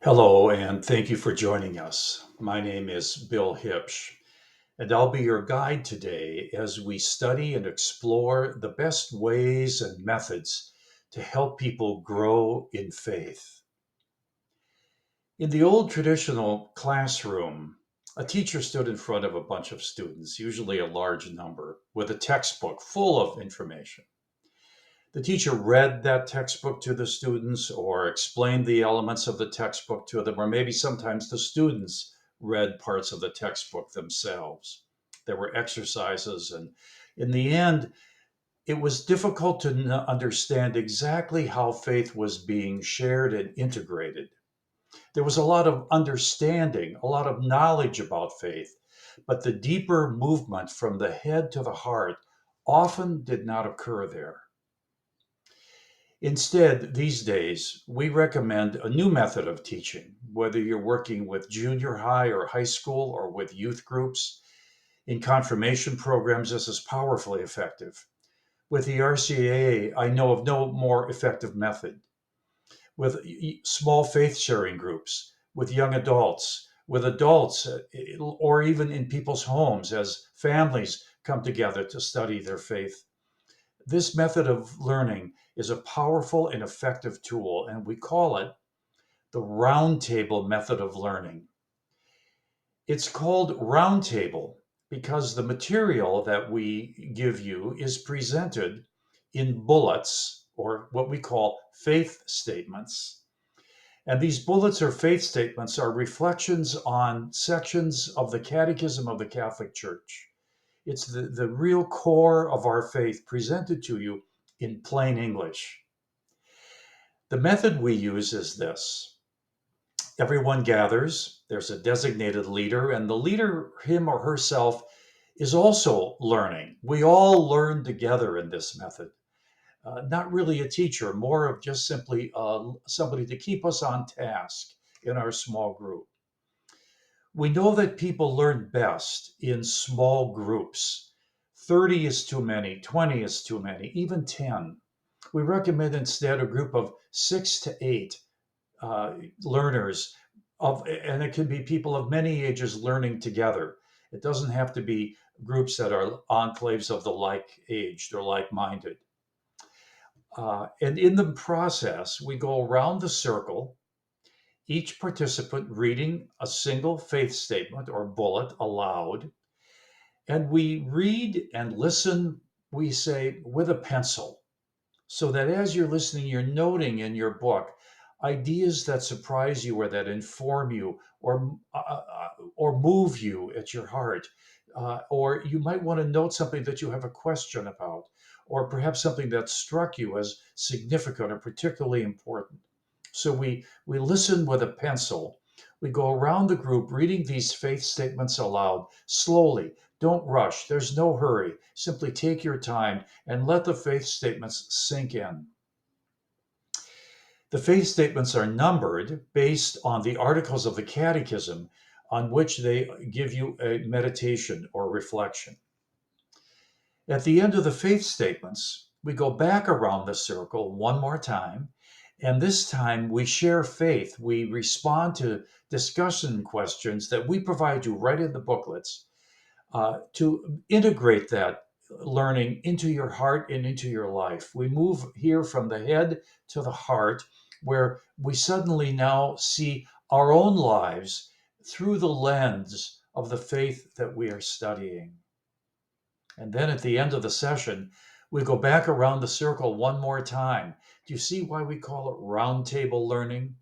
Hello, and thank you for joining us. My name is Bill Huebsch, and I'll be your guide today as we study and explore the best ways and methods to help people grow in faith. In the old traditional classroom, a teacher stood in front of a bunch of students, usually a large number, with a textbook full of information. The teacher read that textbook to the students or explained the elements of the textbook to them, or maybe sometimes the students read parts of the textbook themselves. There were exercises, and in the end, it was difficult to understand exactly how faith was being shared and integrated. There was a lot of understanding, a lot of knowledge about faith, but the deeper movement from the head to the heart often did not occur there. Instead, these days, we recommend a new method of teaching, whether you're working with junior high or high school or with youth groups. In confirmation programs, this is powerfully effective. With the RCIA, I know of no more effective method. With small faith sharing groups, with young adults, with adults, or even in people's homes as families come together to study their faith. This method of learning is a powerful and effective tool, and we call it the Roundtable method of learning. It's called Roundtable because the material that we give you is presented in bullets, or what we call faith statements. And these bullets or faith statements are reflections on sections of the Catechism of the Catholic Church. It's the real core of our faith presented to you in plain English. The method we use is this: everyone gathers, there's a designated leader, and the leader, him or herself, is also learning. We all learn together in this method. Not really a teacher, more of just simply somebody to keep us on task in our small group. We know that people learn best in small groups. 30 is too many, 20 is too many, even 10. We recommend instead a group of 6 to 8 learners and it can be people of many ages learning together. It doesn't have to be groups that are enclaves of the like aged or like minded. And in the process, we go around the circle, each participant reading a single faith statement or bullet aloud. And we read and listen, we say, with a pencil, so that as you're listening, you're noting in your book ideas that surprise you or that inform you or move you at your heart. Or you might want to note something that you have a question about, or perhaps something that struck you as significant or particularly important. So we listen with a pencil. We go around the group reading these faith statements aloud slowly. Don't rush. There's no hurry. Simply take your time and let the faith statements sink in. The faith statements are numbered based on the articles of the Catechism on which they give you a meditation or reflection. At the end of the faith statements, we go back around the circle one more time, and this time we share faith. We respond to discussion questions that we provide you right in the booklets to integrate that learning into your heart and into your life. We move here from the head to the heart, where we suddenly now see our own lives through the lens of the faith that we are studying. And then at the end of the session, we go back around the circle one more time. Do you see why we call it roundtable learning?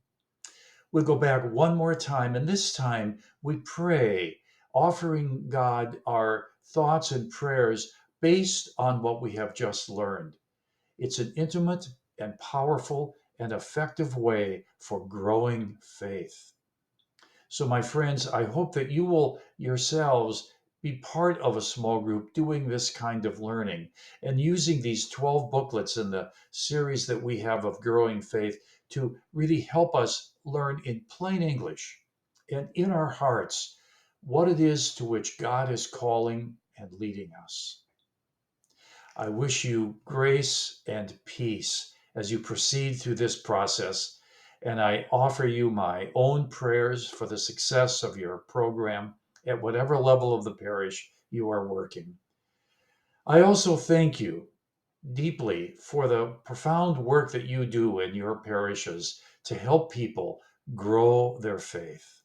We go back one more time, and this time we pray, offering God our thoughts and prayers based on what we have just learned. It's an intimate and powerful and effective way for growing faith. So, my friends, I hope that you will yourselves be part of a small group doing this kind of learning and using these 12 booklets in the series that we have of growing faith to really help us learn in plain English and in our hearts what it is to which God is calling and leading us. I wish you grace and peace as you proceed through this process. and I offer you my own prayers for the success of your program at whatever level of the parish you are working. I also thank you deeply for the profound work that you do in your parishes to help people grow their faith.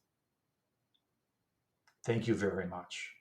Thank you very much.